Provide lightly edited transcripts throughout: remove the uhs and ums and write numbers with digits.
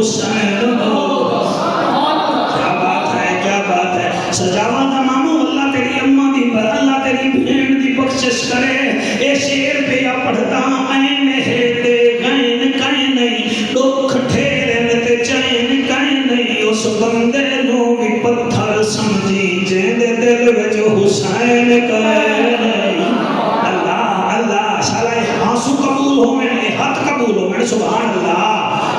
حسین کیا بات ہے کیا بات ہے سجاوا دا مامو اللہ تیری اماں دی اللہ تیری بھین دی بخشش کرے اے شیر پہ یا پڑھتا این ہے تے غین کہیں نہیں دکھ ٹھیرن تے چین کہیں نہیں اس بندے نو بھی پتھر سمجھی جیندے دل وچ حسین کہیں نہیں اللہ اللہ شالا آنسو قبول ہو میں ہاتھ قبول ہو میں سبحان اللہ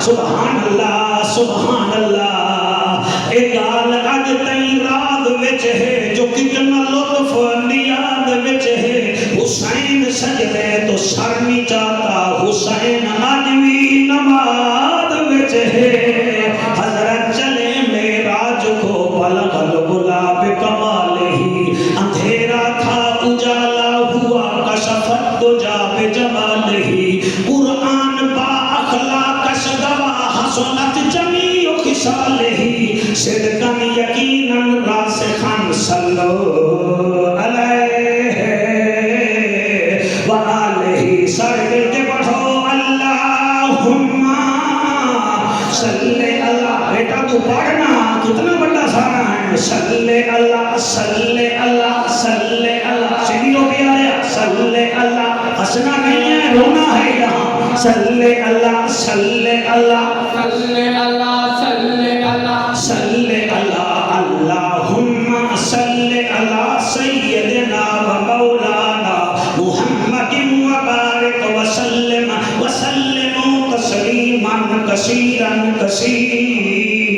سبحان اللہ سبحان اللہ ایک گال اج تئی رات وچ ہے جو کتنا لطف نیاد وچ ہے حسین سجدے تو سر نہیں چاہتا حسین اج بھی نماز وچ ہے حضرت چلے معراج کو بلغ الغلاب کمالہ اندھیرا تھا اجالا ہوا کشفت دجا بجمالہ قرآن با اخلاق شگوا حسنت جمیع خصالہ صدقا یقینا راسخا صلو علیہ وآلہ سر مل کے پڑھو اللہم صلی اللہ بیٹا تو پڑھنا کتنا بڑا سارا ہے صلی اللہ صلی اللہ صلی اللہ سیدھو بھی آیا صلی اللہ ہنسنا نہیں ہے رونا ہے یہاں صلی اللہ صلی اللہ صلی اللہ صلی اللہ صلی اللہ اللہم صلی اللہ سیدنا و مولانا محمد وبارک وسلم وسلم تسلیما کثیرا کثیرا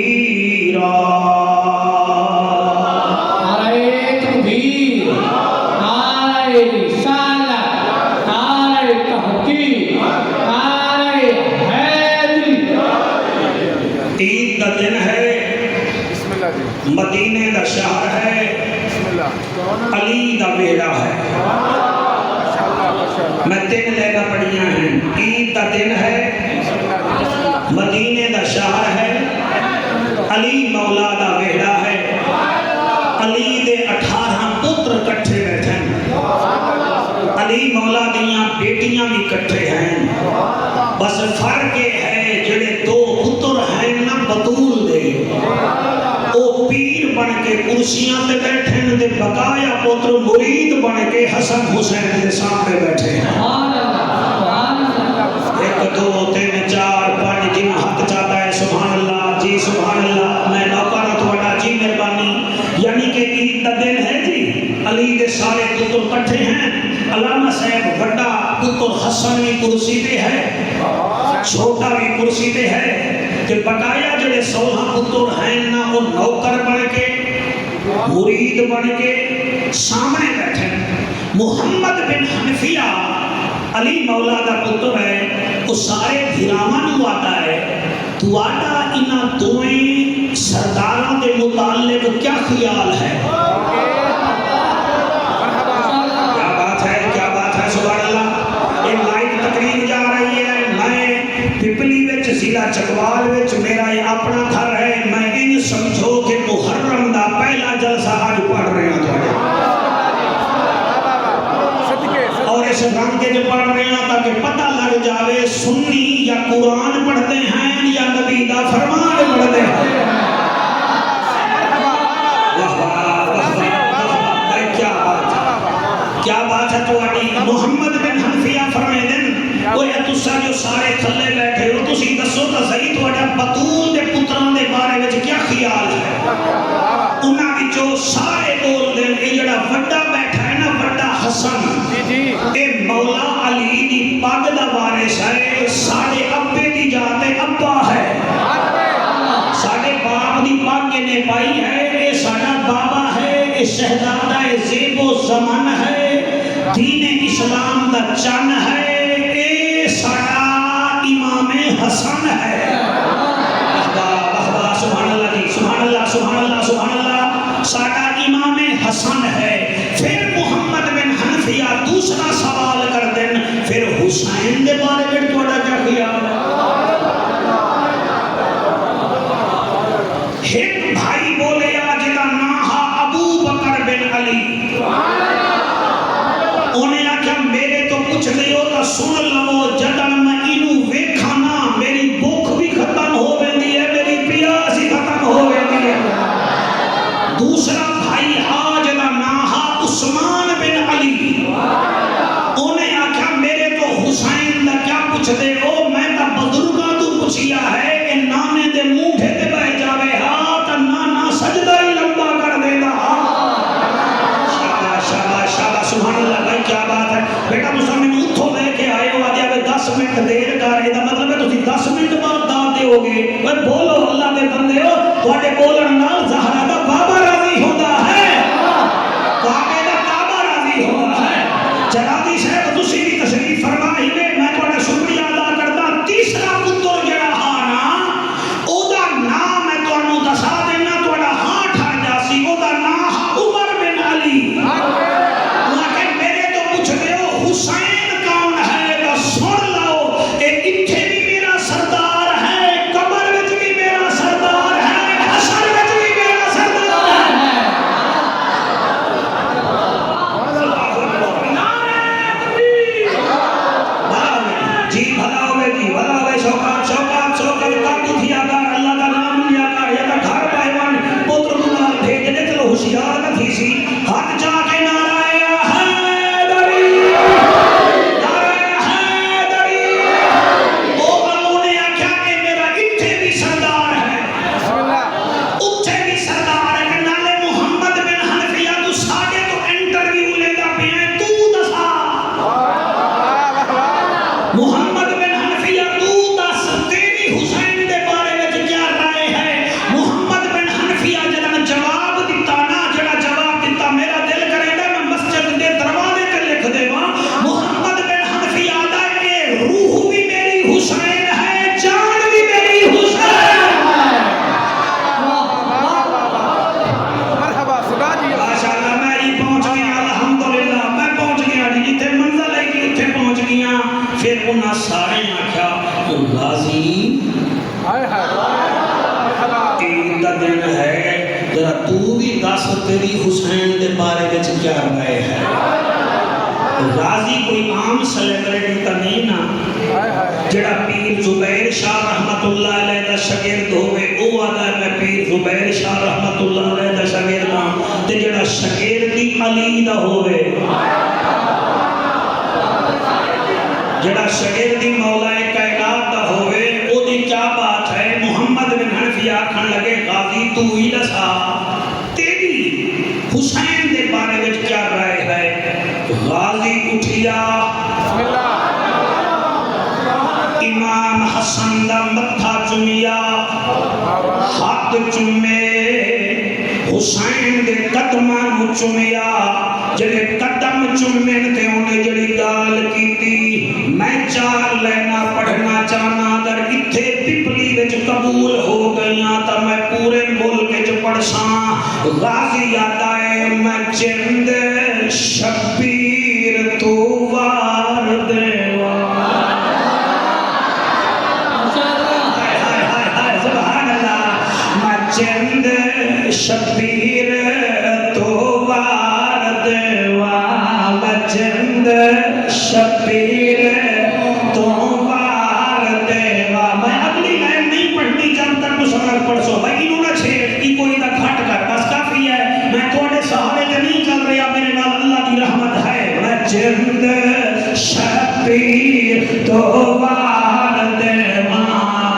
نعرہ تکبیر نعرہ رسالت نعرہ تحقیق نعرہ حیدری عید کا دن ہے مدینے کا شہر ہے علی کا بیڑا ہے میں تین لینا پڑھیاں ہیں عید کا دن ہے مدینے کا شہر ہے علی مولا دا بیڑا ہے علی دے 18 پتر کٹھے بیٹھے ہیں علی مولا دیاں بیٹیاں بھی کٹھے ہیں بس فرق یہ ہے جڑے دو پتر ہیں نا بطول دے او پیر بن کے کرسیاں تے بیٹھے ہیں تے بقایا پتر مرید بن کے حسن حسین کے سامنے بیٹھے ہیں ایک دو تین چار پانچ جن حق چاہتا ہے سبحان اللہ جی سبحان اللہ میں نوکر تھوڑا جی مہربانی یعنی کہ عید کا دن ہے جی علی دے سارے پتر کٹھے ہیں علامہ صاحب بڑا پتر حسن بھی کرسی پہ ہے چھوٹا بھی کرسی پہ ہے کہ بقایا جڑے 16 پتر ہیں نا وہ نوکر بن کے مرید بن کے سامنے بیٹھے محمد بن حنفیہ علی مولا دا پتر ہے وہ سارے دھرامن آتا ہے تو آتا انہاں دوئیں سرداروں کے متعلق کیا خیال ہے کیا بات ہے سبحان اللہ ایک لائٹ تقریر جا رہی ہے میں پپلی وچ ضلع چکوال وچ میرا یہ اپنا گھر ہے میں ان سمجھو کہ محرم دا پہلا جلسہ آج پڑھ رہے ہیں اور اس رنگ کے جو پڑھ رہے ہیں تاکہ پتہ لگ جاوے سنی یا قرآن پڑھتے ہیں یا نبی دا فرمان پڑھتے ہیں کیا بات ہے تو آنی محمد بن حنفیہ فرمے دن وہ یا تسا جو سارے تھلے بیٹھے ہو تسی دسو تا صحیح تو آجا بطول دے پتران دے بارے وچ کیا خیال ہے انہاں کی جو سارے بول دیں یہ جڑا وڈا بیٹھا ہے نا وڈا حسن اے مولا علی دی پاگ دا وارث ہے سارے ابے دی جاتے ابا ہے سارے باپ دی پاگ نے پائی ہے اے سارا بابا ہے اے شہزادہ زیب و زمان ہے دین اسلام دا چن ہے اے سارا امام حسن ہے سبحان اللہ جی سبحان اللہ سبحان اللہ سبحان اللہ سارا امام حسن ہے پھر محمد بن حنفیہ دوسرا سوال کر دیں پھر حسین دے بارے میں تھوڑا کیا خیال ہے ایک بھائی بولے جدا ناہا ابو بکر بن علی انہیں آکھا میرے تو کچھ نہیں ہوتا سن لو جدن میں انہوں ویکھانا میری بھوک بھی دوسرا بھائی ہا جدا ناہا عثمان بن علی انہیں آکھا میرے تو حسین دا کیا پوچھ دے ہو میں تا بزرگاں تو پوچھیا ہے کہ نانے دے موٹھے تے بہ جاوے ہا تا نانا سجدہ ہی لمبا کر دے دا شاباش شاباش شاباش سبحان اللہ بھائی کیا بات ہے بیٹا تساں مینوں اتھوں لے کے آئے ہو آدھے آوے 10 منٹ دیر کر اے دا مطلب ہے تسی 10 منٹ بعد دعوت دو گے اوے بولو اللہ دے بندے ہو تواڈے بولن نال زہرا دا بابا راضی ہوندا ہے کعبے دا کعبہ راضی ہوندا ہے جنابی صاحب تسی بھی تشریف فرما ہی میں تواڈا شکریہ ادا کردا تیسرا پتر جڑا ہا نا او دا نام میں تانوں دسا دینا تواڈا ہاں ٹھر جاسی او دا نام عمر بن علی لیکن میرے تو پوچھ دے ہو حسین کون ہے تو سن لو اے اتھے بھی میرا سردار ہے قبر وچ بھی میرا سردار ہے حشر وچ بھی میرا سردار ہے جی بھلا ہوئے جی بھلا ہوئے شوکات شوکات شوکات کاٹو تھی آگار اللہ کا نام لیا کر یا کا گھر پائیوان پوتر منال بھیج دے چلو ہوشیار نہ تھی سی ہاتھ جا کے نعرہ حیدری نعرہ حیدری او انہوں نے آکھا کہ میرا اتھے بھی سردار ہے اتھے بھی سردار ہے کہ نالے محمد بن حنفیہ تو ساڑے تو انٹرویو لے دا پہ ہیں تو دسا محمد بن حنفیہ تو دس تیری حسین دے بارے میں کیا رائے ہے محمد بن حنفیہ جڑا جواب دیتا نا جڑا جواب دیتا میرا دل کرے گا میں مسجد دے دروازے تے لکھ دے وا محمد بن حنفیہ دا کہ روح بھی میری حسین ہے جان بھی میری حسین ہے ماشاءاللہ میں ہی پہنچ گیا الحمدللہ میں پہنچ گیا جی جتھے منزل ہے کہ اتھے پہنچ گیا پھر انہاں سارے آکھیا غازی عید دا دن ہے ذرا تو بھی دس تیری حسین دے بارے وچ کیا رائے ہے غازی کوئی عام سیلیبریٹی تا نہیں نا جڑا پیر زبیر شاہ رحمت اللہ علیہ دا شاگرد ہوئے او آدھا ہے میں پیر زبیر شاہ رحمت اللہ علیہ دا شاگرد ہاں تے جڑا شاگردی علی دا ہوئے جڑا شاگردی مولا کائنات دا ہوئے او دی کیا بات ہے محمد بن حنفیہ آکھن لگے غازی تو ہی دسا تیری حسین دے بارے وچ کیا رائے ہے غازی اٹھیا امام حسن دا متھا چمیا ہاتھ چمے حسین دے قدماں چمیا جڑے قدم چمن تے انہیں جڑی گال کیتی میں 4 لینا پڑھنا چاہنا اگر اتھے پپلی وچ قبول ہو گئیاں تا میں پورے ملک وچ پڑھساں غازی یاد آئے میں چند شبیر تو وار دیوا سبحان اللہ میں چند شبیر تو وار دیوا میں چند شبیر تو وار دیوا میں اگلی لائن نہیں پڑھنی جب تک مسلمان پڑھ سو بھائی انہوں نے چھیڑ کی کوئی نہ گھٹ کر بس کافی ہے میں تھوڑے سہارے تے نہیں چل رہا میرے نال اللہ کی رحمت ہے میں چند شبیر تو وار دیوا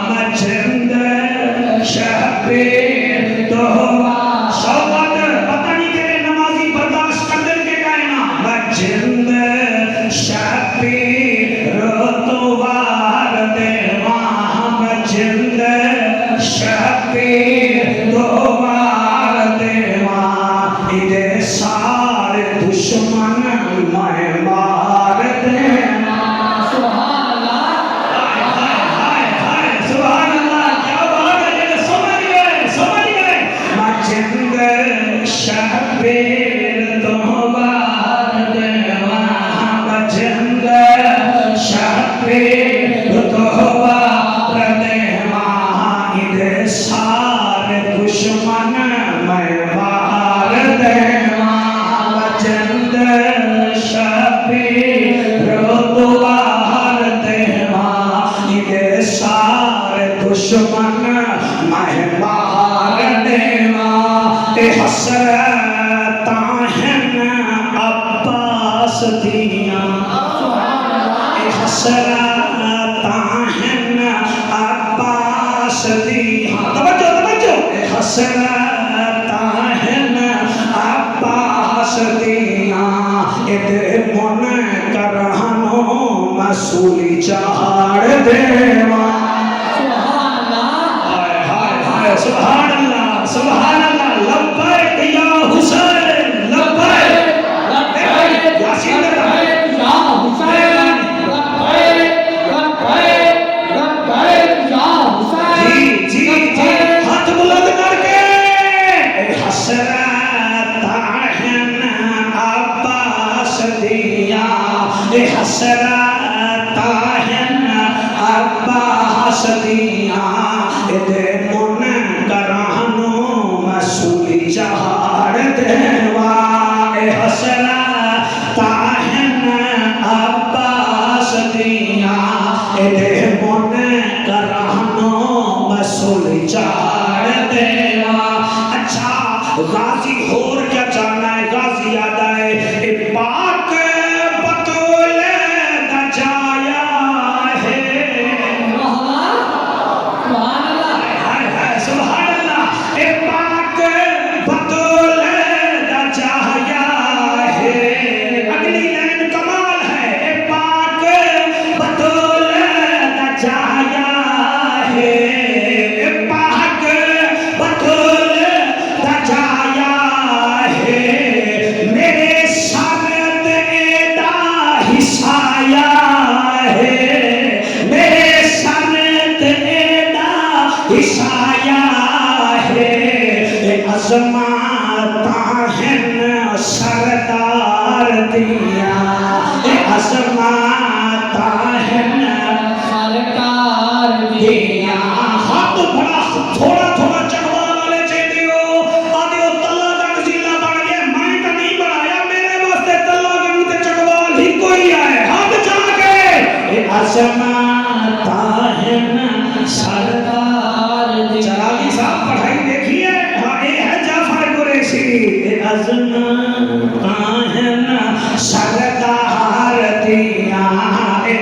میں چند شبیر تو وار شوقت پتہ نہیں تیرے نمازی برداشت کر دل کے کائنا میں چند شبیر تو وار دیوا میں چند شبیر تو وار دیوا ادھے سارے دشمن میں مار دیوا سبحان اللہ سبحان اللہ کیا بات ہے یہ سمجھ گئے میں چند شبیر تو وار دیوا میں چند شبیر تو وار دیوا ادھے سارے دشمن میں مار دیوا میں چند شبیر تو وار دیوا ادھے سارے دشمن میں مار دیوا اے حسرتاں ہیں عباس دیاں اے حسرتاں ہیں عباس دیاں توجہ توجہ اے حسرتاں ہیں عباس دیاں ادھر منکر ہنو مسئولی چاہڑ دیواں سبحان اللہ سبحان اللہ لبیک یا حسین لبیک لبیک یاسین لبیک یا حسین لبیک لبیک لبیک یا حسین جی جی جی ہاتھ بلند کر کے اے حسرتاں ہیں عباس دیاں اے حسرتاں ہیں عباس دیاں ادھر مسئولی چاہڑ دیوا اے حسرتاں ہیں عباس دیاں ادھر منکر ہنو مسئولی چاہڑ دیوا اچھا غازی ہور کیا جانا ہے غازی یاد آئے اے پاک بطول دا جایا ہے سبحان اللہ اے پاک بطول دا جایا ہے اگلی لائن کمال ہے اے پاک بطول دا جایا ہے اے پاک بطول دا جایا ہے میرے سامت ایدہ حصایا ہے میرے سامت ایدہ حصایا عظمتاں ہیں سردار دیاں عظمتاں ہیں سرکار دیاں ہاتھ بڑا تھوڑا تھوڑا چکوال والے چاہتے ہو آدھے ہو تلہ گنج ضلع بڑھ گئے میں تو نہیں بڑھایا میرے واسطے تلہ گنج تے چکوال ہی کوئی آئے ہاتھ جا کے عظمتاں ہیں سردار دیاں چراغی صاحب پڑھائی دیکھیے عظمتاں ہیں سردار دیاں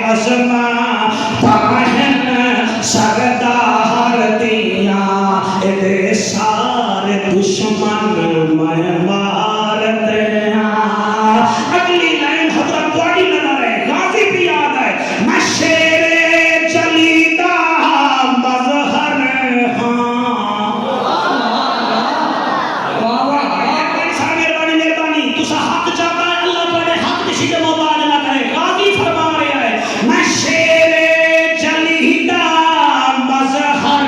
عظمتاں ہیں سردار دیاں ادھر سارے دشمن میں مار دیاں اگلی لائن حضرت بڑی نظر ہے غازی بھی یاد ہے میں شیر جلیدہ مظہر ہاں ہاتھ چاہتا ہے اللہ پڑے حق کسی کے محتاج نہ کرے غازی فرما رہا ہے میں شیر جلیدہ مظہر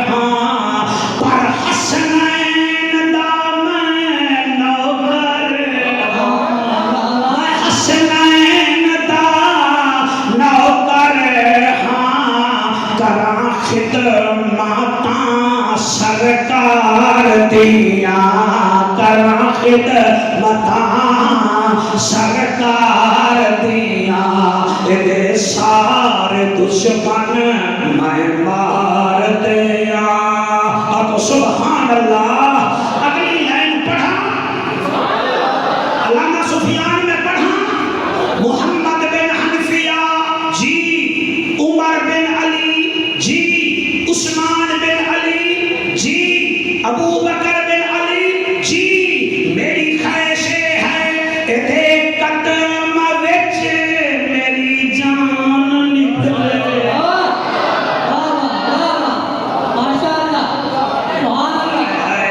ہاں پر حسنین دامن نوکر میں حسنین دامن نوکر ہاں کراں خدمتاں سرکار دیاں کراں خدمتاں سرکار دیاں ادھر سارے دشمن میں مار دیاں اب سبحان اللہ اگلی لائن پڑھا علامہ سفیان میں پڑھا محمد بن حنفیہ جی عمر بن علی جی عثمان بن علی جی ابو بکر بن علی جی میری خواہشیں ہیں دیکھ قدم وچ میری جان نکلے ماشاءاللہ سبحان اللہ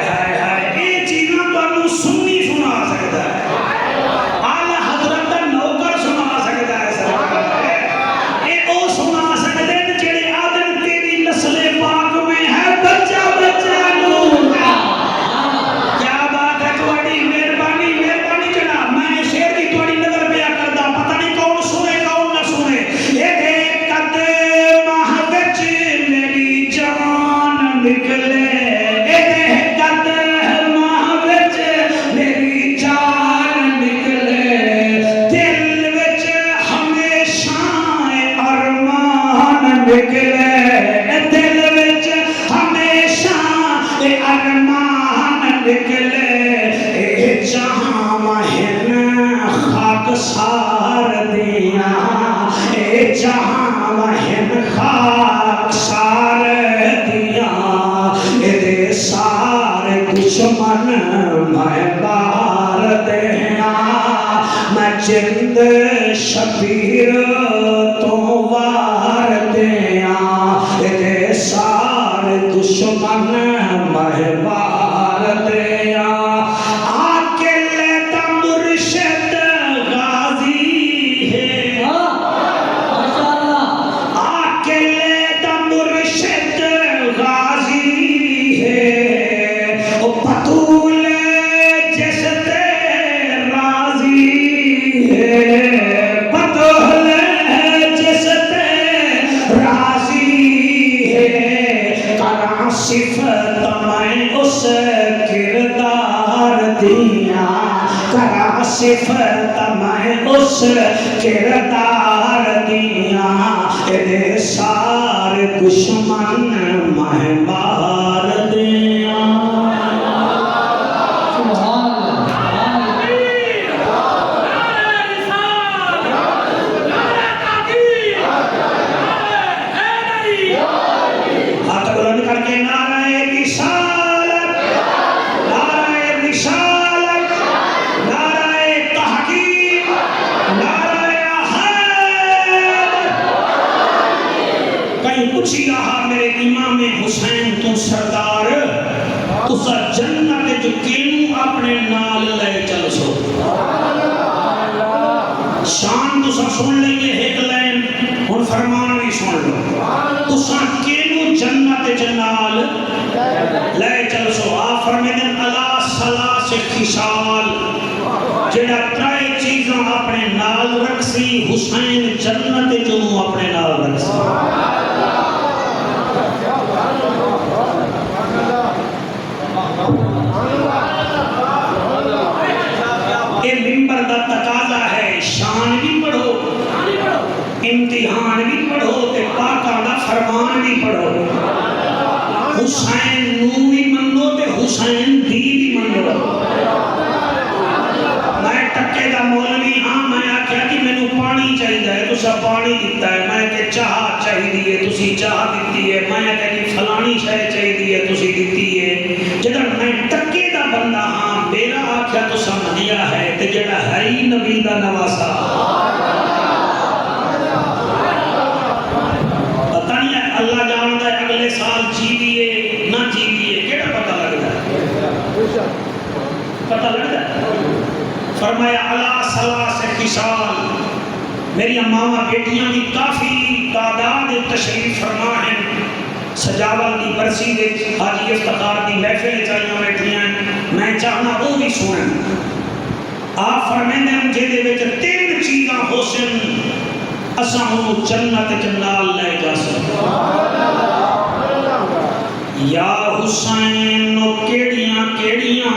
نکلے جہاں مہن خاک سار دیا جہاں مہن خاک سار دیا دے سارے دشمن میں بار دیا میں چند شبیر تو وار دیا دے سارے دشمن میں بار دیا آکے لیتا مرشد غازی ہے آکے لیتا مرشد غازی ہے او پتول جس تے راضی ہے پتول جس تے راضی ہے کرا صفت میں اس کردار دیا کرا صفت میں اس کردار دیا دے سارے دشمن میں بار دیا ہاتھ بلند کر کے نعرہ رسالت نعرہ رسالت نعرہ تحقیق نعرہ حیدر کہیں پوچھی رہا میرے امام حسین تو سردار تسا جنت جو کینوں اپنے نال لے چل سو شان تسا سن لئیے ایک لین اور فرمان بھی سن لو تسا کینوں جنت جنال لے چل سو آپ فرمیدن اللہ صلاح سے خشال جڑا ترائے چیزاں اپنے نال رکھ سی حسین جنت جنوں اپنے نال رکھ سی یہ ممبر دا تقاضا ہے شان بھی پڑھو امتحان بھی پڑھو تے پاکاں دا فرمان بھی پڑھو حسین نو بھی منو تے حسین دی بھی منو میں ٹکے دا مولوی ہاں میں آکھیا کہ میں نو پانی چاہیے ہے تسا پانی دیتا ہے میں کہ چاہ چاہیے تسی چاہ دیتی ہے میں کہ فلانی شے چاہیے تسی دیتی ہے جدہ میں ٹکے دا بندہ ہاں میرا آکھیا تسا منیا ہے تے جڑا ہے ہی نبی دا نواسا پتہ نہیں ہے اللہ جانتا ہے اگلے سال جیویے نہ جیویے کیڑا پتہ لگتا ہے پتہ لگتا ہے فرمایا اللہ صلاح سے خشال میری ماما بیٹیاں بھی کافی تعداد تشریف فرما ہیں سجاول دی برسی دے حاجی افتخار دی محفل چاہیاں بیٹھیاں میں چاہنا وہ بھی سنیں آپ فرمیندے ہیں مجھے دے وچ تین چیزاں ہو سن اساں ہوں جنت جنال لے جا سکتا یا حسین نو کیڑیاں کیڑیاں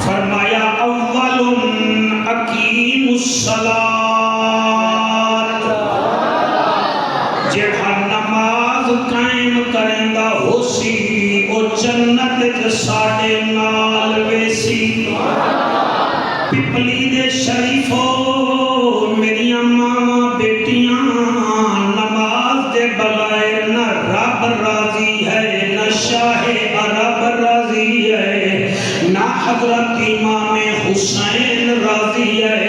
فرمایا اول اقیم الصلاۃ جڑا نماز قائم کریندا ہوسی او جنت وچ ساڈے نال ویسی پپلی دے شریفو میری ماما بیٹیاں نماز دے بغیر نہ رب راضی ہے نہ شاہ عرب راضی ہے نہ حضرت امام حسین راضی ہے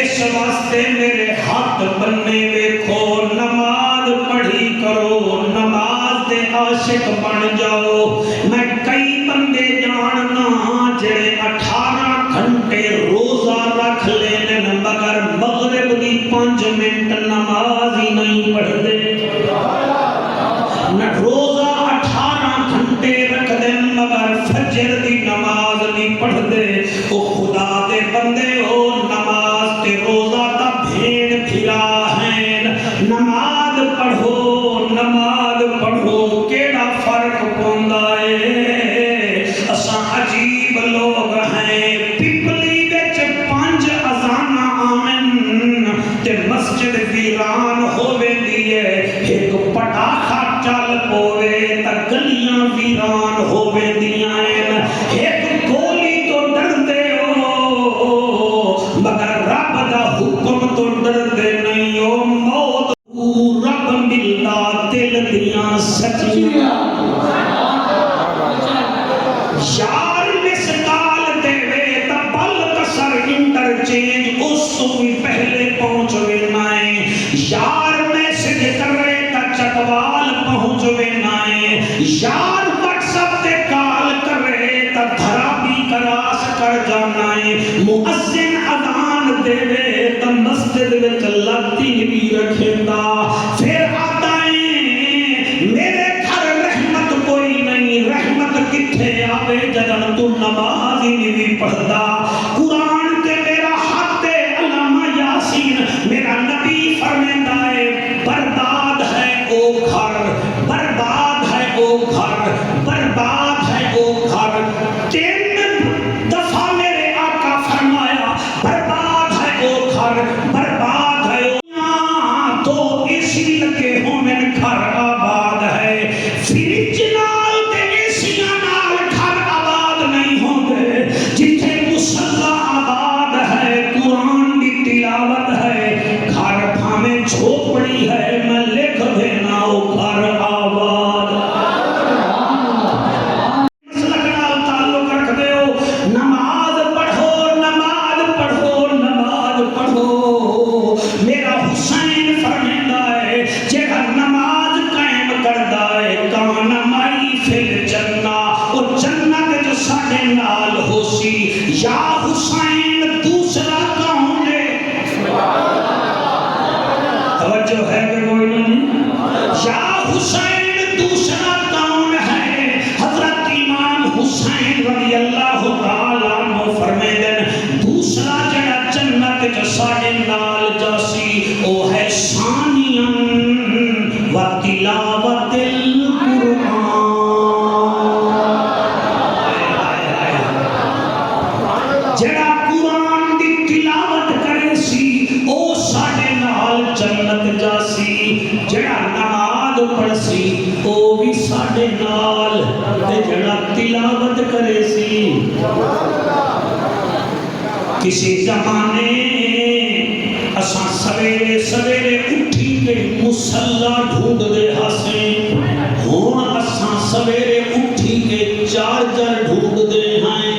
اس واسطے میرے ہاتھ بننے ویکھو نماز پڑھی کرو نماز دے عاشق بن جاؤ میں کئی بندے جاننا جڑے 18 گھنٹے روزہ رکھ لینے مگر مغرب دی 5 منٹ نماز ہی نہیں پڑھ دے نہ روزہ 18 گھنٹے رکھ دے مگر فجر دی نماز نہیں پڑھ دے او خدا دے بندے ہو نماز تے روزہ تا بھیڑ پھرا ہیں نماز پڑھو کیڑا فرق پوندا ہے اساں ہوئے تا گلیاں ویران ہوئے دیاں ایک گولی تو ڈر دے ہو مگر رب دا حکم تو ڈر دے نہیں ہو موت رب ملتا دل دیاں سچیاں یار مسکال دے وے تا بل کسر انٹرچینج اس تو بھی پہلے پہنچ وینائیں یار میسج کر رہے تا چکوال پہنچ وینائیں یار واٹسپ تے کال کر رہے تا دھرا بھی کراس کر جانائیں مؤذن اذان دے وے تا مسجد وچ لاتی بھی رکھیندا پھر آتائیں میرے گھر رحمت کوئی نہیں رحمت کتھے آوے جدن تو نماز ہی نہیں پڑھدا قرآن کے میرا حق علامہ یاسین میرا نبی فرمیندہ ہے برباد ہے او گھر برباد ہے او گھر برباد ہے او گھر 3 دفعہ میرے آقا فرمایا برباد ہے او گھر برباد ہے او تو اسی لگے ہوں میں گھر آباد ہے فریج نال تے ایسیاں نال گھر آباد نہیں ہوں گے جتھے مصلی آباد ہے قرآن کی تلاوت ہے گھر بھامیں جھوپڑی ہے میں لکھ دینا او گھر آباد مسلک نال تعلق رکھ دے ہو نماز پڑھو نماز پڑھو نماز پڑھو میرا حسین فرمیندہ ہے جہاں نماز قائم کردہ ہے کان مائی فل جنہ اور جنت جو ساڑھے نال ہو سی یا حسین دوسرا کون ہے توجہ ہے کہ کوئی نہیں یا حسین دوسرا کون ہے حضرت امام حسین رضی اللہ تعالیٰ عنہ فرمیدن دوسرا جڑا جنت جو ساڑھے نال جاسی او ہے ثانیاً و تلاوت القرآن جڑا قرآن دی تلاوت کرے سی او ساڑھے نال جنت جاسی جڑا نماز پڑھ سی او بھی ساڑھے نال تے جڑا تلاوت کرے سی کسی زمانے اساں سویرے سویرے اٹھی کے مصلی ڈھونڈ دے ہاسے ہون اساں سویرے اٹھی کے چارجر ڈھونڈ دے ہیں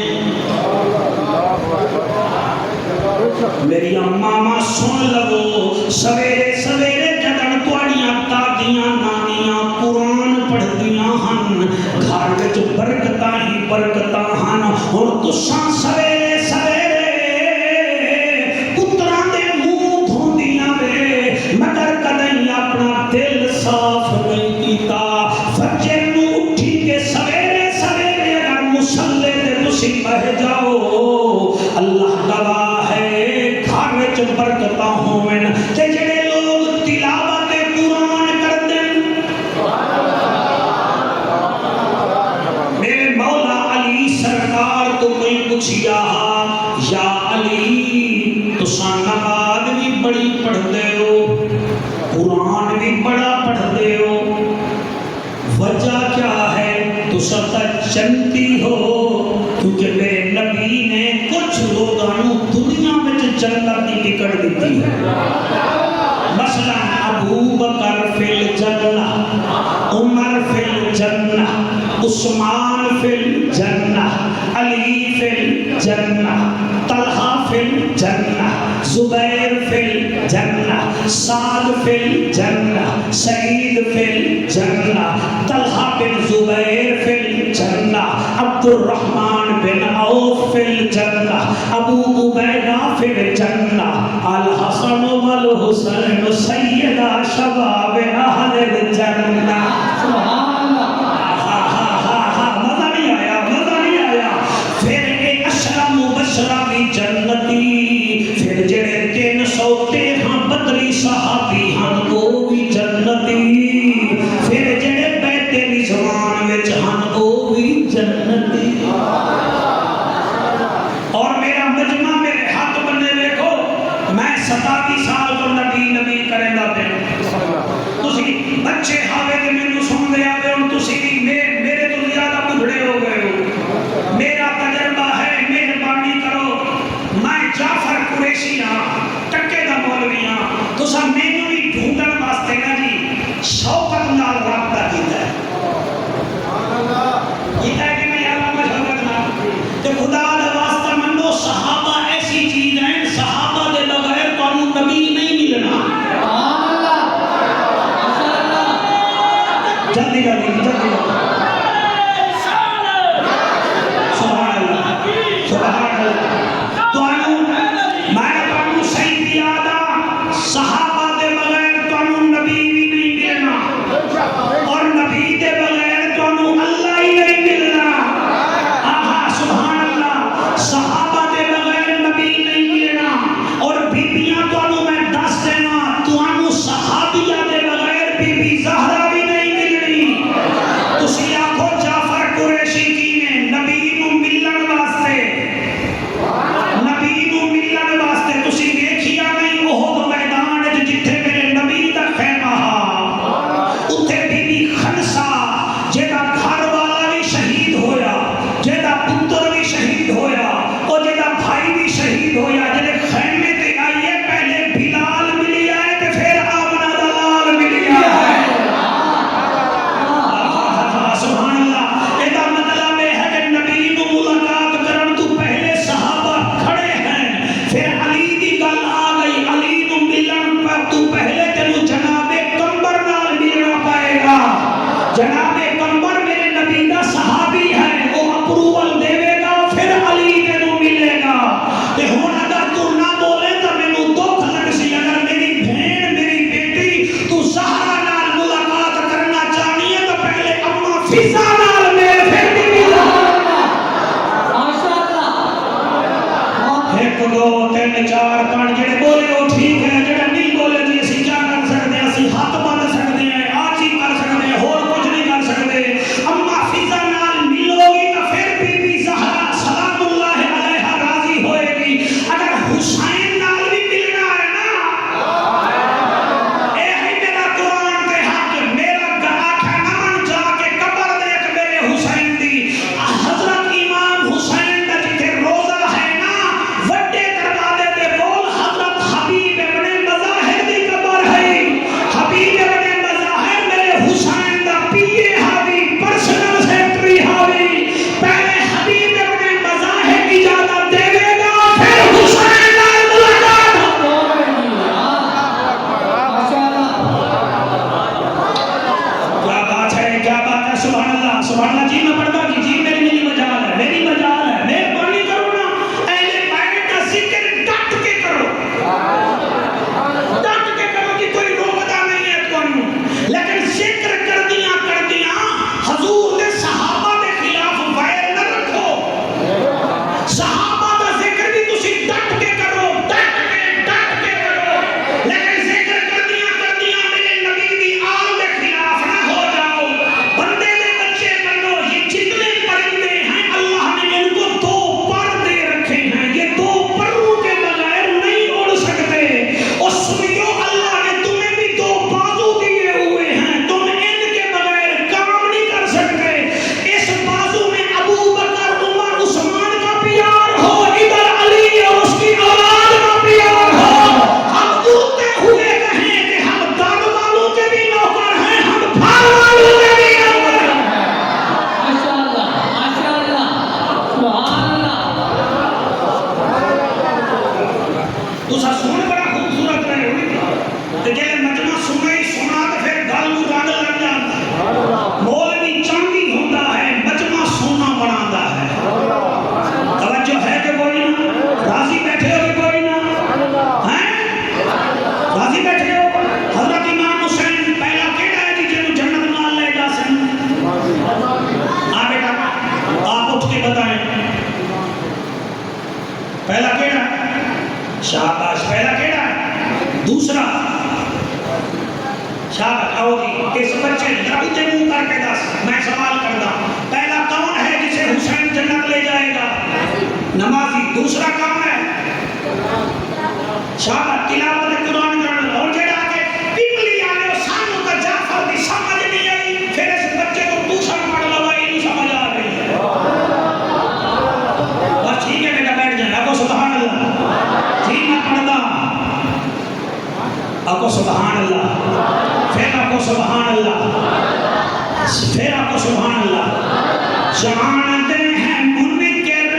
میری ماما سن لگو سویرے سویرے جدن توڑیاں دادیاں نانیاں قرآن پڑھ دیاں ہن گھر وچ برکتاں ہی برکتاں ہن ہن تساں سویرے سویرے پتراں دے منہ دھوندیاں وے مگر کدیں اپنا دل صاف نہیں کیتا فجر نو اٹھی کے سویرے سویرے اگر مصلی تے تسی بہ جاؤ اللہ گواہ ہے گھر وچ برکتاں ہوون تے جڑے لوگ تلاوت قرآن کردے میرے مولا علی سرکار تو کوئی پوچھیا یا علی تساں نماز بھی بڑی پڑھتے ہو قرآن بھی بڑا پڑھتے ہو وجہ کیا ہے تساں تا جنتی ہو کیونکہ میرے نبی نے کچھ لوگوں دنیا میں جنت کی ٹکٹ دیتی ہے مثلا ابو بکر فی الجنہ عمر فی الجنہ عثمان فی الجنہ علی فی الجنہ طلحہ فی الجنہ زبیر فی الجنہ سعد فی الجنہ سعید فی الجنہ طلحہ بن زبیر فی الجنہ عبد الرحمن بن عوف فی الجنہ ابو عبیدہ فی الجنہ الحسن والحسین سیدہ شباب اہل الجنہ سبحان اللہ مزہ نہیں آیا پھر ایک اشرا مبشرہ بھی جنتی پھر جڑے 313 صحابی ہن وہ بھی جنتی پھر جڑے بیت رضوان وچ ہن وہ بھی جنتی اور میرا مجمع میرے ہاتھ بننے دیکھو میں 27 سال کو نبی کریں دا پہ تسی بچے ہاوے تے مینوں فضا نال میل پھر بی بی ماشاءاللہ ایک دو تین چار پانچ جڑے بولے وہ ٹھیک ہے جڑے نہیں بولے جی اسی کیا کر سکتے ہیں اسی ہاتھ بن سکتے ہیں آج ہی کر سکتے ہیں اور کچھ نہیں کر سکتے اما فضا نال ملو گی تو پھر بی بی زہرا سلام اللہ علیہ راضی ہوئے گی اگر حسین نال بھی ملنا ہے نا اے ہی میرا قرآن کے حق میرا آنکھیں نہ من جا کے قبر دیکھ میرے حسین دی حضرت امام حسین دا جتھے روزہ ہے نا وڈے دروازے دے بول حضرت حبیب ابن مظاہر دی قبر ہے حبیب ابن مظاہر میرے حسین دا پیے حاوی پرسنل سیکٹری حاوی پہلے حبیب ابن مظاہر اجازت دے دے گا پھر حسین نال ملاقات ماشاءاللہ کیا بات ہے سبحان اللہ جی میں پڑھتا جی میری مجال ہے مہربانی کرو نا اہل بیت کا ذکر ڈٹ کے کرو جی کوئی روکتا نہیں ہے تمہیں لیکن ذکر کر دیا حضور دے صحابہ دے خلاف وائر نہ رکھو صحابہ دا ذکر بھی تسی ڈٹ کے کرو لیکن ذکر کر دیا میرے نبی دی آل دے خلاف نہ ہو جاؤ بندے دے بچے بنو یہ جتنے پرندے ہیں اللہ نے ان کو دو پر دے رکھے ہیں یہ دو پروں کے بغیر نہیں اڑ سکتے اور سنیو اللہ نے تمہیں بھی دو بازو دیے ہوئے ہیں تم ان کے بغیر کام نہیں کر سکتے اس بازو میں ابو بکر عمر عثمان کا پیار ہو ادھر علی اور اس کی اولاد کا پیار ہو ہم ڈوبتے ہوئے کہیں کہ ہم دان والوں کے بھی نوکر ہیں ہم پھاڑ والوں کے بھی نوکر ہیں ماشاءاللہ سبحان اللہ تسا سن بڑا خوبصورت رہے ہوئی کہ جلے مجمع سنے سنا تو پھر گل نو رنگ لگ جاتا ہے مولوی چاندی ہوتا ہے مجمع سونا بناتا ہے توجہ ہے کہ کوئی نہ راضی بیٹھے ہو کہ کوئی نہ ہیں راضی بیٹھے ہو حضرت امام حسین پہلا کیڑا ہے جی جنہوں جنت نال لے جا سن بیٹا آپ اٹھ کے بتائیں پہلا کیڑا شاباش پہلا کیڑا دوسرا شاباش آؤ جی اس بچے درختے منہ کر کے دس میں سوال کرتا پہلا کون ہے جسے حسین جنت لے جائے گا نمازی دوسرا کون ہے شاباش تلاوت قرآن کرنا اور جڑا کہ پپلی آنے سانو کا جعفر دی سمجھ نہیں آئی پھر اس بچے کو ٹیوشن پڑھ لوائی نہیں سمجھ آ گئی بس ٹھیک ہے بیٹا بیٹھ جائیں ابو سبحان اللہ جی میں پڑھتا ابو سبحان اللہ پھر ابو سبحان اللہ جانتے ہیں منکر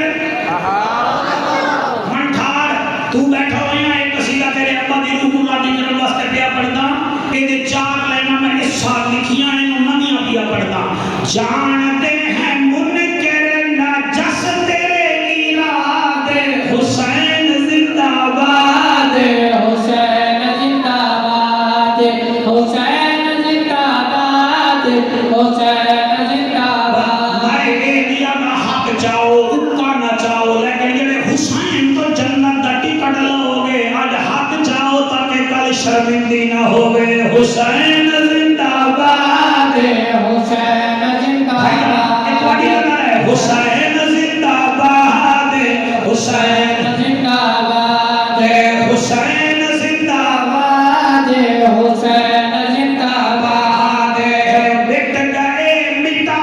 منٹھار تو بیٹھا ہوئی ہیں ایک قصیدہ تیرے ابا دی روح کو راضی کرنے واسطے پیا پڑھتا یہ چار لائناں میں اس سال لکھیاں ہیں نمیاں پیا پڑھتا جانتے ہیں منکر نجس تیرے ارادے حسین زندہ باد حسین زندہ باد حسین زندہ باد حسین زندہ باد میں دیا نہ حق چاہو اکا نہ چاہو لیکن جڑے حسین تو جنت دا ٹکٹ لو گے آج حق چاہو تاکہ کل شرمندی نہ ہوئے حسین زندہ باد حسین زندہ باد حسین زندہ باد حسین زندہ باد حسین زندہ باد حسین زندہ باد بٹ گئے مٹا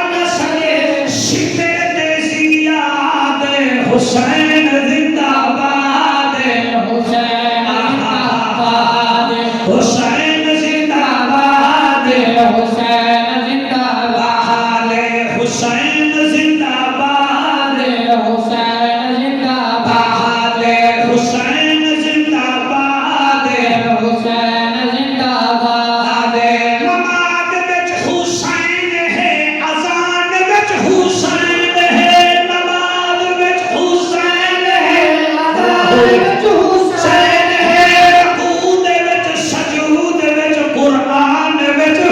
نہ سکے شکر دیسی یاد حسین زندہ باد حسین زندہ باد حسین زندہ باد حسین زندہ باد حسین زندہ باد حسین زندہ باد حسین زندہ باد حسین زندہ باد نماز وچ حسین ہے اذان وچ حسین ہے نماز وچ حسین ہے اذان وچ حسین ہے رکوع وچ سجود وچ قرآن وچ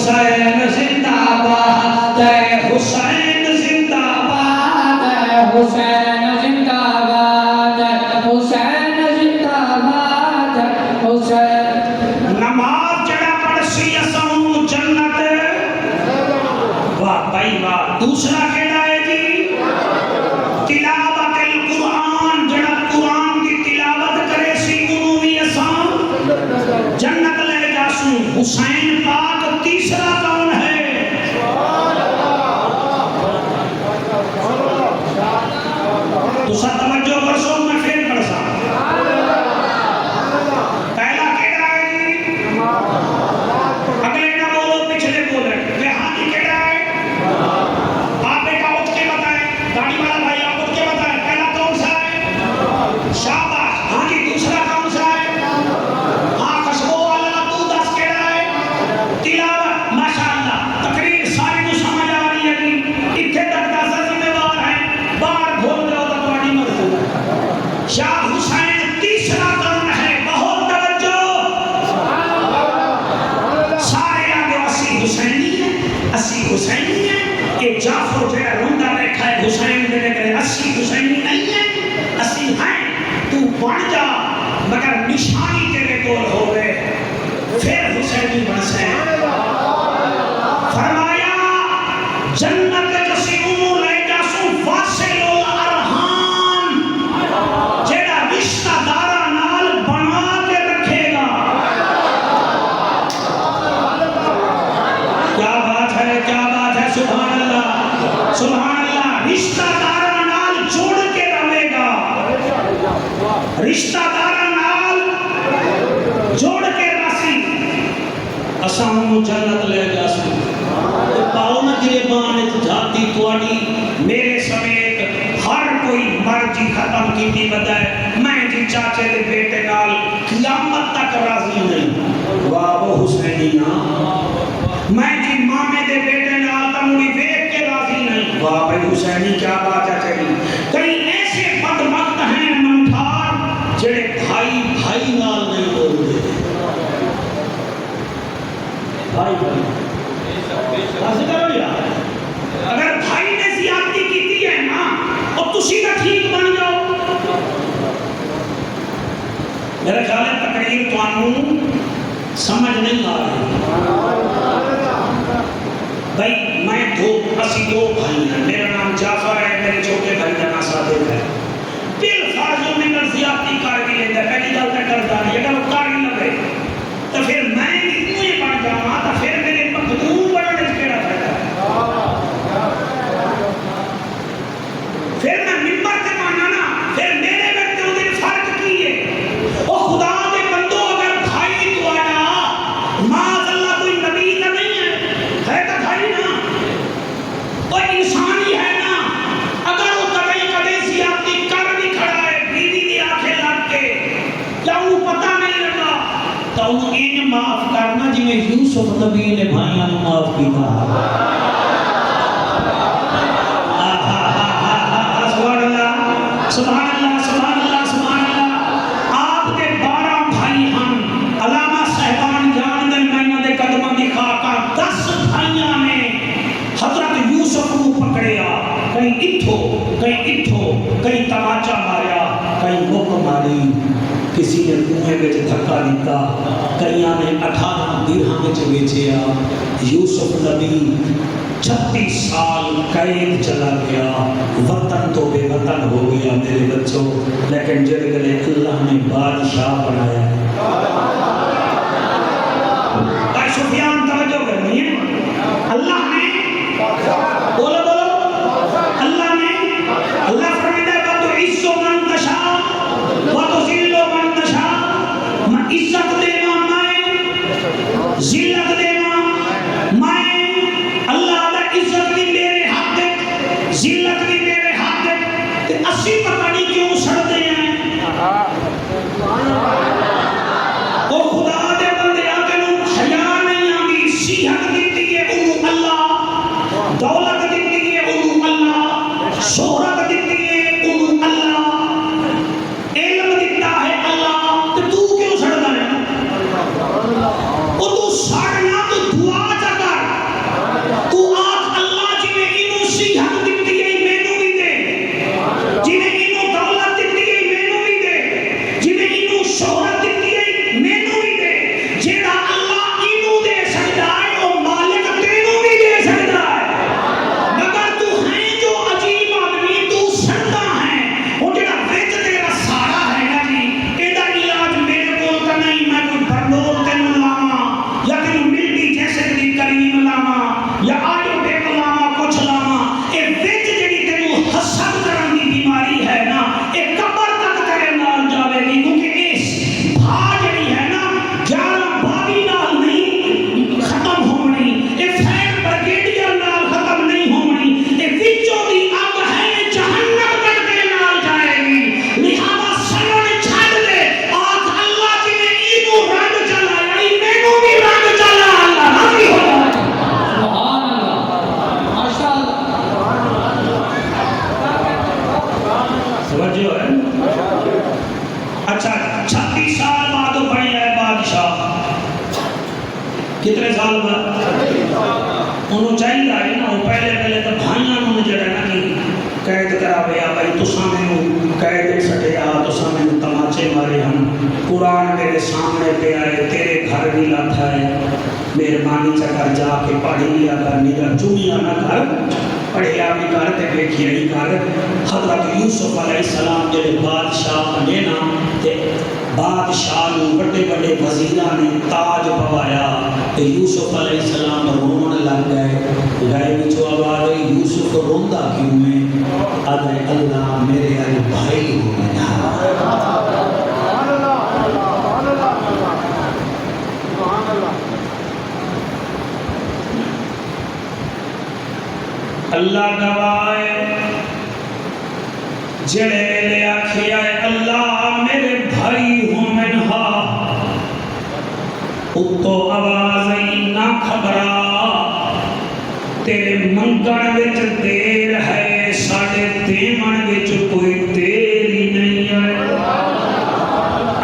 حسین زندہ باد حسین زندہ باد حسین زندہ باد حسین زندہ باد حسین نماز جڑا پڑھ سی اساں جنت واہ بھائی واہ دوسرا کیڑا ہے جی تلاوت القرآن جڑا قرآن کی تلاوت کرے سی انہوں بھی اساں جنت لے جاسوں حسین پاک تیسرا کون ہے تو سب توجہ کرسو میں پھر کرسا پہلا کیڑا ہے جی اگلے نہ بولو پچھلے بولے یہاں جی کیڑا ہے آپ بیٹا اٹھ کے بتائیں داڑھی والا بھائی آپ اٹھ کے بتائیں پہلا کون سا ہے شاباش ہاں جی دوسرا کون سا ہے ہاں خشبو والا تو دس کیڑا ہے تلاوت ماشاءاللہ تقریر ساری کو سمجھ آ رہی ہے جی اتنے تک دس ذمہ وار ہیں باہر بھول جاؤ تو تمہاری مرضی شاہ حسین تیسرا کون ہے بہت توجہ سارے آگے اسی حسینی ہے اسی حسینی ہے کہ جعفر جڑا روندا بیٹھا ہے حسین میرے کرے اسی حسینی نہیں ہے اسی ہیں تو بن جا مگر نشانی تیرے کول ہوئے پھر حسینی بن سے فرمایا جنت جسی انہوں لے جاسوں واصل الارحام جیڑا رشتہ دارہ نال بنا کے رکھے گا کیا بات ہے سبحان اللہ رشتہ دارہ نال جوڑ کے رہے گا رشتہ دارہ نال جوڑ کے راسی اساں جنت لے جاسوں پاؤ نہ گریبان جاتی تواڈی میرے سمیت ہر کوئی مرضی ختم کیتی بدائے میں جی چاچے دے بیٹے نال قیامت تک راضی نہیں واہ وہ حسینی نا میں جی مامے دے بیٹے نال تمڑی ویکھ کے راضی نہیں واہ بھائی حسینی کیا بات ہے چلی کئی ایسے بدبخت ہیں منٹھار جڑے بھائی بھائی نال نہیں بولتے بھائی راضی کرو یار اگر بھائی نے زیادتی کیتی ہے نا اور تسی نہ ٹھیک بن جاؤ میرا خیال ہے تقریر توانوں سمجھ نہیں آ رہی بھائی میں اسی دو بھائی ہیں میرا نام جعفر ہے میرے چھوٹے بھائی کا نام صادق ہے بالفرض میں نہ زیادتی کر بھی لیتا ہے پہلی گل تو کرتا نہیں اگر وہ کر نہیں لگے تو پھر میں اتنے بن جاؤں تو پھر میرے مخدوم بننے سے کیڑا فائدہ ہے پھر میں ممبر سے مانا نا پھر میرے بیٹے ہوتے فرق کی ہے او خدا دے بندو اگر بھائی تو آیا معاذ اللہ کوئی نبی تو نہیں ہے تو بھائی نا وہ انسان ہی ہے نا اگر وہ کدے زیادتی کر بھی کھڑا ہے بیوی دی آنکھیں لگ کے کیا وہ پتہ نہیں لگا تو انہوں ان معاف کرنا جی میں یوسف نبی نے بھائیاں معاف کیتا سبحان اللہ سبحان اللہ سبحان اللہ آپ کے 12 بھائی ہم علامہ صاحبان جان دن میں دے قدمہ دی خاکہ 10 بھائیاں نے حضرت یوسف کو پکڑیا کہیں کہیں تماچا ماریا کہیں مک ماری کسی نے کنویں وچ دھکا دیتا کئیاں نے 18 درہم وچ بیچیا یوسف نبی 36 سال قید چلا گیا وطن تو بے وطن ہو گیا میرے بچوں لیکن جڑے گلے اللہ نے بادشاہ بنایا اے سفیان توجہ کرنی ہے اللہ نے بولو اللہ نے اللہ فرماتا ہے وَتُعِزُّ مَن تَشَاءُ وَتُذِلُّ مَن تَشَاءُ میں عزت دینا میں ذلت دینا میں اللہ دا عزت بھی میرے ہاتھ ہے ذلت بھی میرے ہاتھ ہے کہ اسی پتہ نہیں کیوں سڑتے ہیں وہ خدا دے بندے آگے نو حیا نہیں آگی صحت دیتی ہے انہوں اللہ دولت دیتی ہے انہوں اللہ شہرت دیتی ہے انہوں اللہ علم دیتا ہے اللہ تو کیوں سڑتا ہے وہ تو سڑنا تو دعا جا کر اچھا 36 سال بعد وہ بنے ہے بادشاہ. کتنے سال بعد؟ انہوں چاہیے آئے نا. وہ پہلے تو بھائیاں انہوں جڑا نا کہ قید کرا بیا بھائی تو سامنے قید سٹے آ تو سامنے تماچے مارے ہم. قرآن میرے سامنے پہ آئے تیرے گھر بھی لاتا ہے. مہربانی چکر جا کے پڑھی لیا کر میرا چوڑیاں نہ کر پڑھیا بھی کر تے بیٹھی نہیں کر. حضرت یوسف علیہ السلام جڑے بادشاہ بنے نا تے بادشاہ نو بڑے بڑے وزیراں نے تاج پوایا تے یوسف علیہ السلام رون لگ گئے. گائے وچوں آواز آئی یوسف روندا کیوں ہے؟ ادھر اللہ میرے بھائی ہو گیا. اللہ گواہ جڑے ویلے آکھیا ہے اللہ میرے بھائی ہوں منہا اتو آواز نہ خبرا تیرے منگن وچ دیر ہے ساڈے دیمن وچ کوئی دیر ہی نہیں ہے.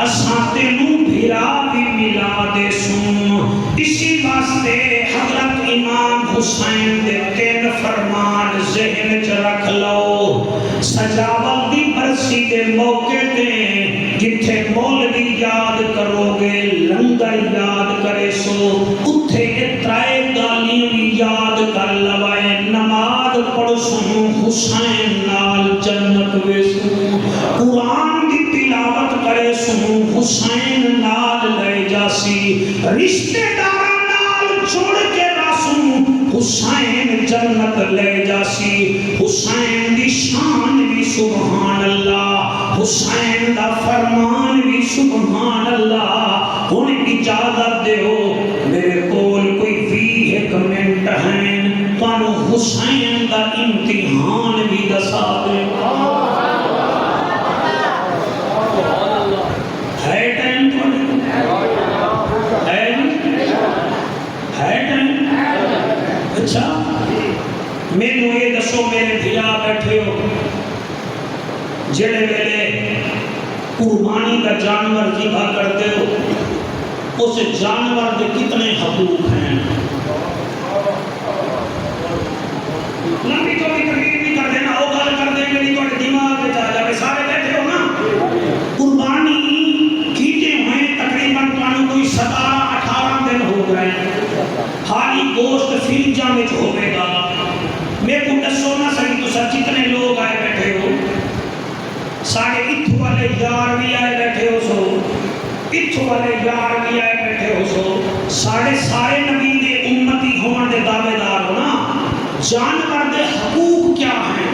اساں تینوں بھرا بھی ملا دے سن. اسی واسطے حضرت امام حسین دے 3 فرمان ذہن چ رکھ لو. سجاوت دی برسی دے موقع تے جتھے مولوی یاد کرو گے لنگر یاد کرے سو اتھے اترائے گالیاں بھی یاد کر لوائے. نماز پڑھ سو حسین نال جنت ویسو. قرآن دی تلاوت کرے سو حسین نال لے جاسی. رشتے داراں نال جوڑ کے راسو حسین جنت لے جاسی. حسین دی شان بھی سبحان اللہ. حسین دا فرمان بھی سبحان اللہ. ہن اجازت دیو میرے کول کوئی 20 منٹ ہیں تانوں حسین دا امتحان بھی دسا دے. ہے ٹائم ہے ٹائم. اچھا مینوں یہ دسو میرے بھیا بیٹھے ہو جڑے ویلے قربانی کا جانور ذبح کرتے ہو اس جانور کے کتنے حقوق ہیں؟ لمبی چوڑی تقریر نہیں کر دینا وہ گل کر دیں گے تھوڑے دماغ میں آ جائے. سارے بیٹھے ہو نا. قربانی کیتے ہوئے تقریباً کوئی 17-18 دن ہو گئے. حالی گوشت فریجاں وچ ہوے گا. میں کو دسو نہ سہی تو جتنے لوگ آئے بیٹھے ہو سارے اتھو والے یار بھی آئے بیٹھے ہو سو اتھو والے یار بھی آئے بیٹھے ہو سو سارے نبی دے امتی ہون دے دعوے دار ہو نا. جانور دے حقوق کیا ہیں؟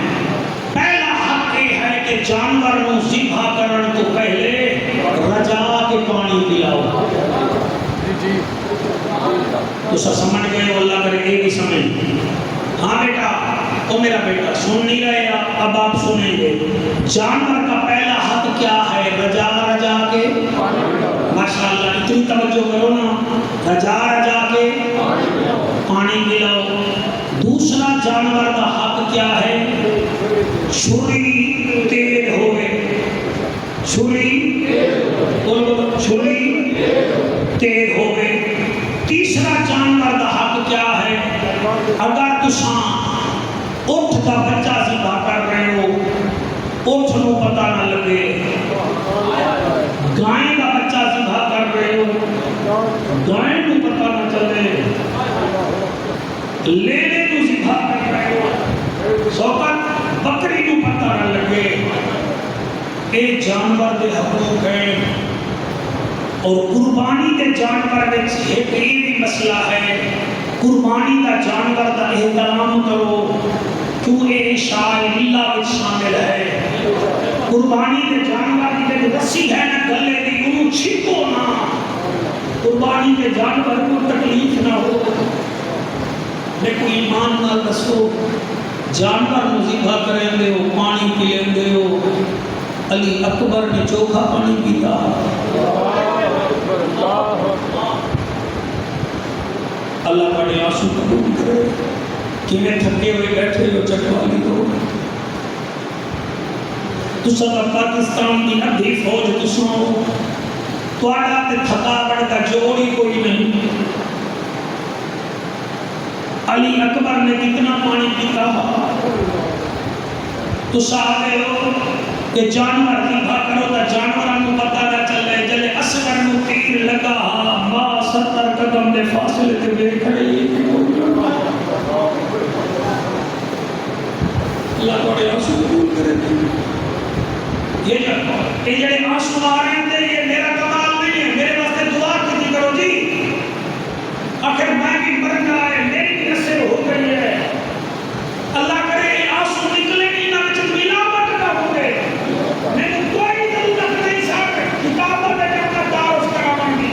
پہلا حق یہ ہے کہ جانور نو ذبح کرن تو پہلے رجا کے پانی پلاؤ. تو سمجھ گئے اللہ کرے یہ بھی سمجھ. ہاں بیٹا او میرا بیٹا سن نہیں رہے اب آپ سنیں گے. جانور کا پہلا حق کیا ہے؟ رجا کے ماشاءاللہ اتنی توجہ کرو نا. رجا کے پانی پلاؤ. دوسرا جانور کا حق کیا ہے؟ چھری تیز ہوئے. چھری تیز ہوئے. تیسرا جانور کا حق کیا ہے؟ اگر تساں اٹھ کا بچہ ذبح کر رہے ہو اٹھ نو پتہ نہ لگے. گائے کا بچہ ذبح کر رہے ہو گائے نو پتہ نہ چلے. لینے نو ذبح کر رہے ہو سوکت بکری نو پتہ نہ لگے. اے جانور دے حقوق ہیں. اور قربانی کے جانور میں ایک بھی مسئلہ ہے. قربانی کا جانور کا احترام کرو کیوں یہ شاعر اللہ میں شامل ہے. قربانی کے جانور کی جو رسی ہے نا گلے کی انہوں چھپو نہ. قربانی کے جانور کو تکلیف نہ ہو. لیکن ایمان نہ دسو جانور نو ذبح کریں دے ہو پانی پلیں دے ہو. علی اکبر نے چوکھا پانی پیتا. اللہ بڑے آنسو قبول کرے کہ میں تھکے ہوئے بیٹھے ہو چکوالی دو. تسا دا پاکستان دی ادھی فوج تسا تواڈا تے تھکاوٹ کا جوڑ ہی کوئی نہیں. علی اکبر نے کتنا پانی پیتا. تسا آگے ہو کہ جانور دیکھا کرو تا جانوراں کو پتہ نہ چلے. جلے اصغر نو تیر لگا ماں 70 قدم دے فاصلے تے ویکھ رہی. اللہ تواڈے آنسو قبول کرے. یہ جڑے آنسو آ رہے ہیں یہ میرا کمال نہیں ہے. میرے واسطے دعا کیتی کرو جی. آخر میں بھی مرنا ہے, میری بھی نصیب ہو گئی ہے. اللہ کرے آنسو نکلے نہیں نہ وچ ملاوٹ نہ ہوے. میں کوئی ضرورت نہیں سر کتابوں میں اپنا تعارف کراون دی.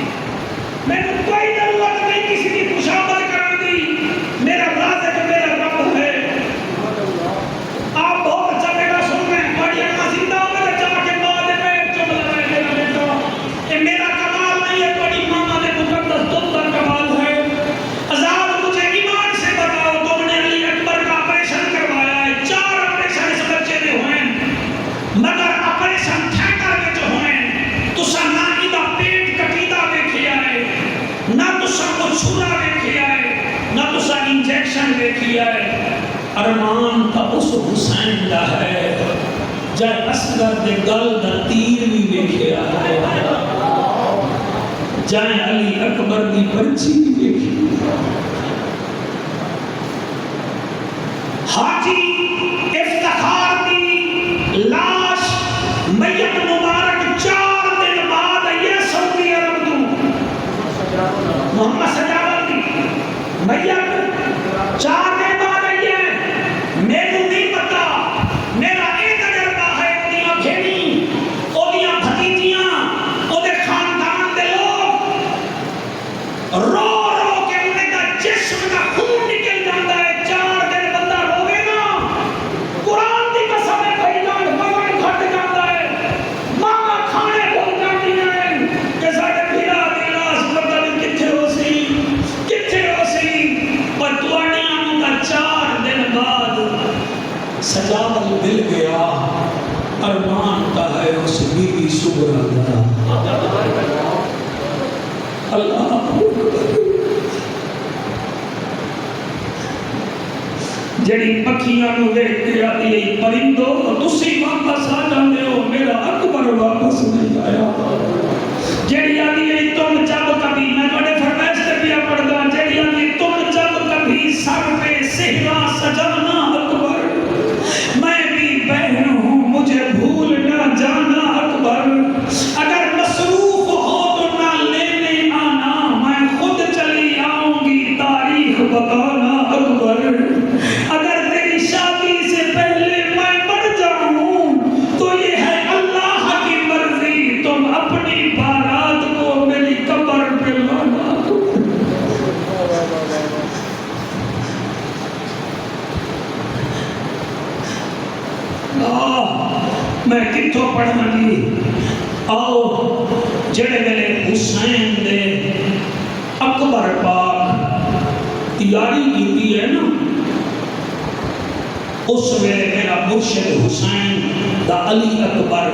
میں کوئی ضرورت نہیں کسی کی خوشامد کرن دی. میرا رازق میرا رب ہے. آپ بہت اچھا بیٹا سن رہے ہیں. بڑی اپنا زندہ ہو کے جا کے ماں دے پیٹ چوم لگائے میرا بیٹا. یہ میرا کمال نہیں ہے, بڑی ماما دے مقدس دل کا کمال ہے. آزاد مجھے ایمان سے بتاؤ, تم نے علی اکبر کا آپریشن کروایا ہے. 4 آپریشن اس بچے نے ہوئے ہیں, مگر آپریشن تھیٹر میں جو ہوئے ہیں تسا نہ ادھا پیٹ کٹیدہ دیکھیا ہے, نہ تسا کو چھوڑا دیکھیا ہے, نہ تسا انجیکشن دیکھیا ہے. ارمان تا اس حسین دا ہے جائے اصغر دے گل دا تیر بھی دیکھیا ہے, جائے علی اکبر دی پرچی بھی دیکھی. حاجی افتخار دی لاش میت مبارک 4 دن بعد یہ سعودی عرب تو محمد سجاوت دی میت 4 دن بعد میرے نہیں پتا. میرا ایک تجربہ ہے اودیاں بھیڑی, اودیاں بھتیجیاں, اودے خاندان دے لوگ رو رو کے انہیں کا جسم کا خون نکل جاتا ہے. 4 دن بندہ روے نا, قرآن دی قسم ہے بھائی جان بغن گھٹ جاتا ہے. ماما کھانے بھول جاتی ہیں کہ ساڑے بھیرا دی لاش پتہ نہیں کتھے ہو سی. پر توانیاں نو کا 4 دن بعد سجاول مل گیا. ارمان کا ہے اس بی بی سغرا کا. اللہ جڑی پکھیاں نو دیکھ کے آتی ہے پرندو تسی واپس آ جاندے ہو, میرا اکبر واپس نہیں آیا. جڑی آتی ہے تم جب کبھی, میں تواڈے فرمائش تے پیا پڑھدا, جڑی آتی ہے تم جب کبھی سر پہ صحرا سجانا اکبر, میں بھی بہن ہوں مجھے بھول نہ جانا اکبر. اگر مصروف ہو تو نہ لینے آنا, میں خود چلی آؤں گی تاریخ بتانا اکبر. اگر تیری شادی سے پہلے میں مر جاؤں تو یہ ہے اللہ کی مرضی, تم اپنی بارات کو میری قبر پہ لانا. میں کتوں پڑھنا گی. آؤ جڑے ویلے حسین دے اکبر پاک تیاری کی ہے نا, اس ویلے میرا مرشد حسین دا علی اکبر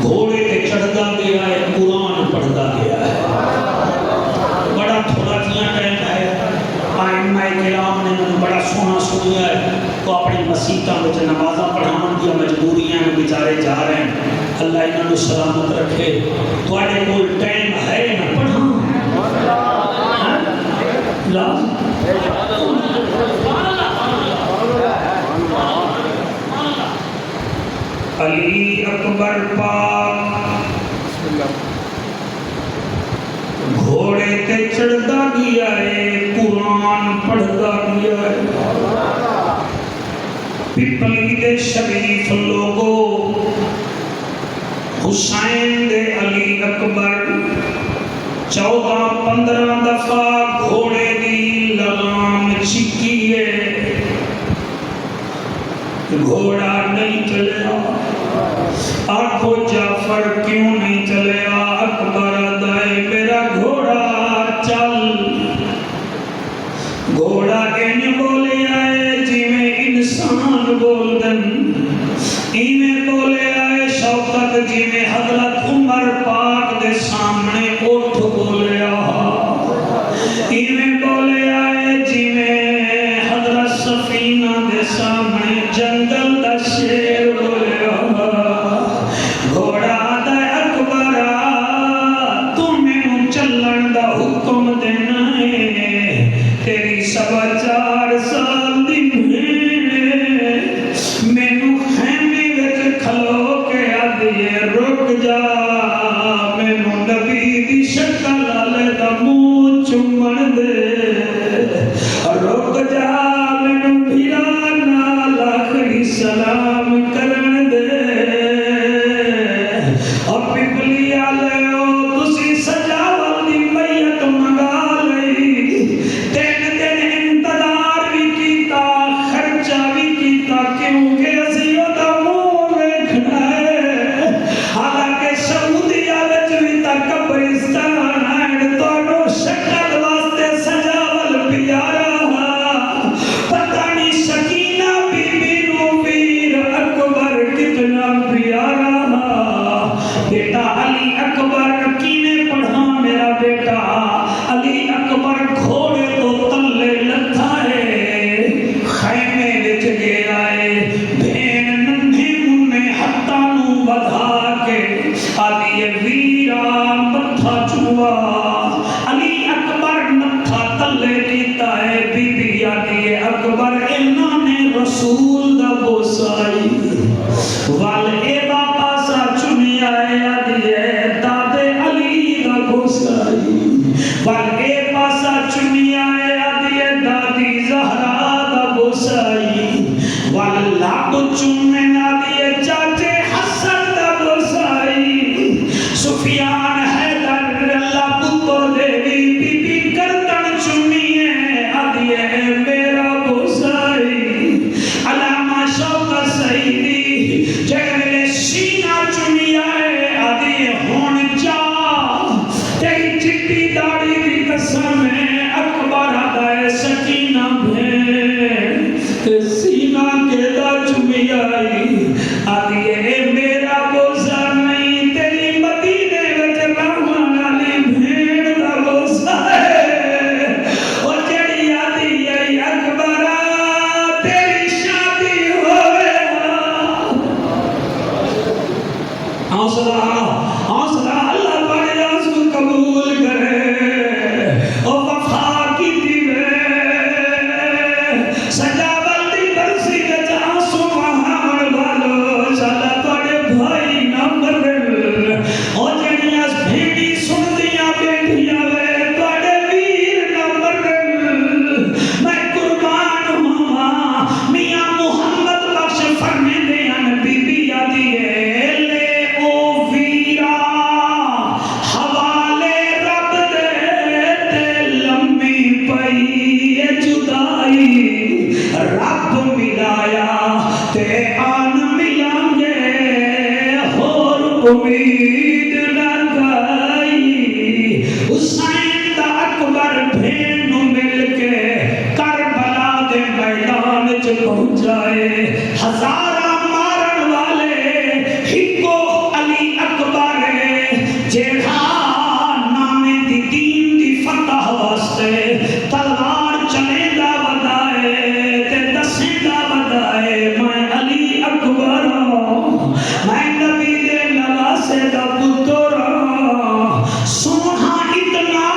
گھوڑے تے چڑھدا گیا ہے, قرآن پڑھدا گیا ہے. بڑا تھوڑا جہاں ٹائم ہے. ائمہ کرام نے مجھے بڑا سونا سنیا ہے, تو اپنی مسیحاں وچ نمازاں پڑھاون دی مجبوریاں بیچارے جا رہے ہیں. اللہ انہاں نوں سلامت رکھے. تواڈے کول ٹائم ہے نہ پڑھاں لا علی اکبر پاک گھوڑے تے چڑھدا گیا ہے, قرآن پڑھدا گیا ہے. پپلی دے شریف لوگو حسین دے علی اکبر 14-15 دفعہ گھوڑے دی لگام چھکیے, گھوڑا نہیں چلیا. آنکھو جعفر کیوں نہیں چلیا؟ اکبر دائے میرا گھوڑا چل. گھوڑا کہنے بولے آئے جی میں انسان بول دن, ایمیں بولے آئے حوصلہ حوصلہ اللہ بڑے آس کو قبول کرے او وفا کی دیوے سجاول دی برسی گجا سو مہامن والو شالا توڑے بھائی نہ مرن او جڑیاں بھیڑی سن دیا بیٹھیاں وے توڑے ویر نہ مرن میں قربان ہوا میاں محمد بخش فرمے دیاں بی بی آدھی ہے لے او ویرا حوالے رب دے تے لمبی پئی جدائی رب ملایا تے آن ملیں گے اور امید نہ گئی حسین دا اکبر بھین نو مل کے کربلا دے میدان چ پہنچائے ہزارہ مارن والے ہکو علی اکبر جیڑا نامے دی دین دی فتح واسطے تلوار چلے دا بدائے تے دسیں دا بدائے میں علی اکبر میں نبی دے نواسے دا پتر سونا اتنا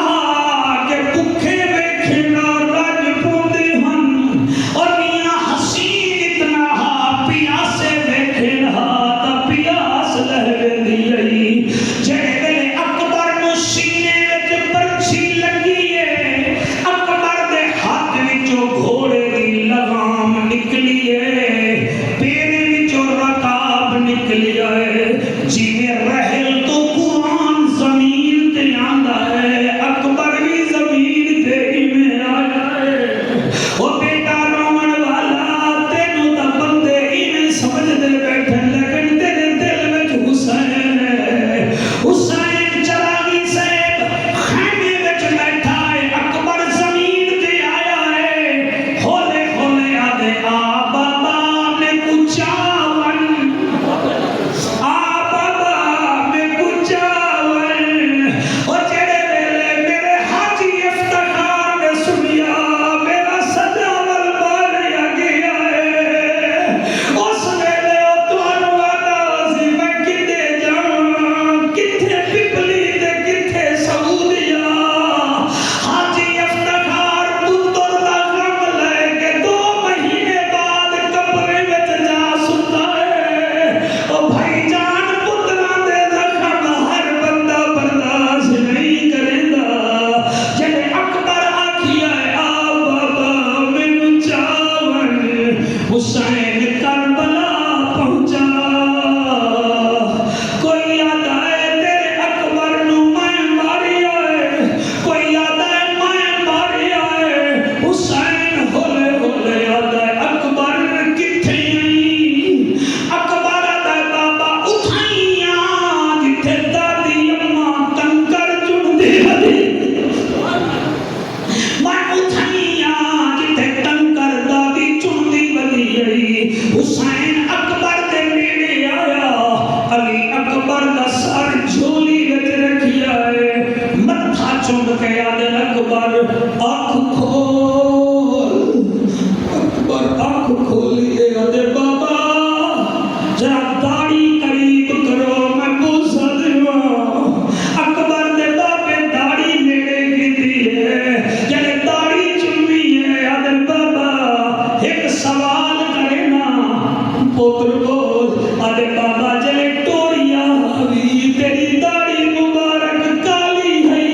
کہ بکھے بیکھنا رج پوندے ہن اور میاں حسین اتنا پیاسے بیکھنا تا پیاس لہرے دیئی جڑے ویلے اکبر نو سینے وچ پرچھی لگی ہے اکبر دے ہاتھ وچوں گھوڑے دی لگام نکلی ہے پیرے وچوں رکاب نکلی ہے جویں رحل تو قرآن زمین تے آندا ہے اکبر بھی زمین تے میں آیا ہے او بیٹا رومن والا تینوں تا بندے ایویں سمجھ دے بیٹھن لیکن تیرے دل وچ حسین ہے حسین چراغی صاحب خیمے وچ بیٹھا ہے اکبر زمین تے آیا ہے ہولے ہولے آدے آ بابا میں کچاون آ بابا میں کچاون او جڑے ویلے میرے حاجی افتخار نے سنیا میرا سجاول ماریا گیا ہے اس ویلے او تانوں والا سی میں کتے جاواں کتھے پپلی تے کتھے سعودیا حاجی افتخار پتر دا غم لے کے 2 مہینے بعد قبرے وچ جا ستا ہے او بھائی جان پتراں دے زخم ہر بندہ برداشت نہیں کریندا جڑے اکبر آکھیا ہے آ بابا مینوں چاون حسین کربلا پہنچا کوئی یاد ہے تیرے اکبر نو میں ماریا ہے کوئی یاد ہے میں ماریا ہے حسین ہولے ہولے یاد ہے اکبر کتھے آئی اکبر دا بابا اٹھائیاں جتھے دادی اماں کنکر چڑھدی ہدی میں اٹھائیاں جتھے کنکر دادی چڑھدی بدی آئی حسین اکبر دے نیڑے آیا علی اکبر دا سر جھولی وچ رکھیا ہے متھا چوم کے آدھے اکبر آنکھ کھول اکبر آنکھ کھولیے آدھے بابا ذرا داڑھی قریب کرو میں بوسا دیواں اکبر دے بابے داڑھی نیڑے کیتی ہے جڑے داڑھی چومی ہے آدھے بابا ایک سوال کرے نا پوتر بول آدھے بابا جلے ٹوڑیاں ہوئی تیری داڑھی مبارک کالی ہے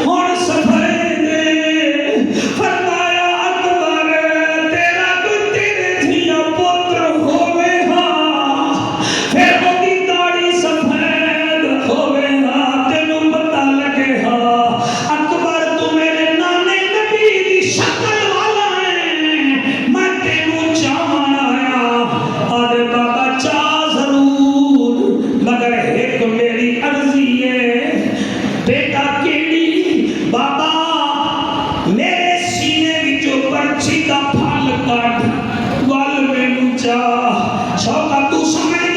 اور سفید فرمایا اکبر تیرا کوئی تیرے جھیا پوتر ہوئے ہاں پھر ہوگی داڑھی سفید ہوئے ہاں تینوں پتہ لگے ہاں اکبر تو میرے نانے نبی دی شکل والا ہے میں تینوں چاہن آیا آدھے بابا چاہ ضرور مگر ایک میری عرضی ہے بیٹا کیڑی بابا میرے سینے وچوں پرچی دا پھل کٹ ول مینوں چاہ شوقا تو سمجھ